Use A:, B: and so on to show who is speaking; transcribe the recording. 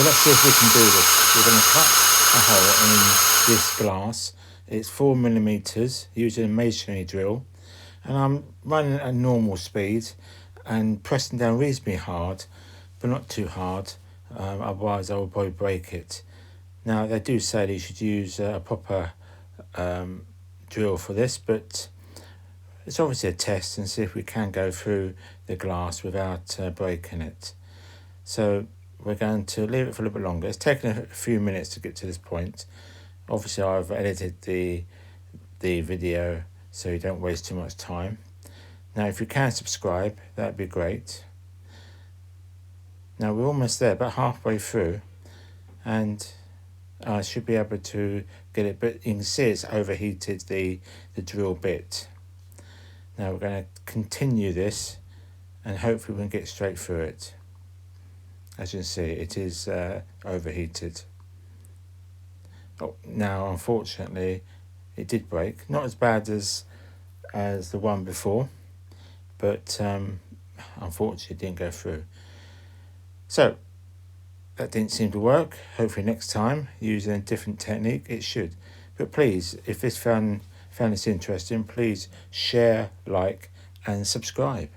A: So let's see if we can do this. We're going to cut a hole in this glass. It's 4mm using a masonry drill, and I'm running at normal speed and pressing down reasonably hard, but not too hard, otherwise I will probably break it. Now they do say that you should use a proper drill for this, but it's obviously a test and see if we can go through the glass without breaking it. So we're going to leave it for a little bit longer. It's taken a few minutes to get to this point. Obviously I've edited the video so you don't waste too much time. Now if you can subscribe, that'd be great. Now we're almost there, about halfway through, and I should be able to get it, but you can see it's overheated the drill bit. Now we're going to continue this and hopefully we can get straight through it. As you can see, it is overheated. Oh, now unfortunately it did break, not as bad as the one before, but unfortunately it didn't go through. So that didn't seem to work. Hopefully next time, using a different technique, it should. But please, if this found this interesting, please share, like and subscribe.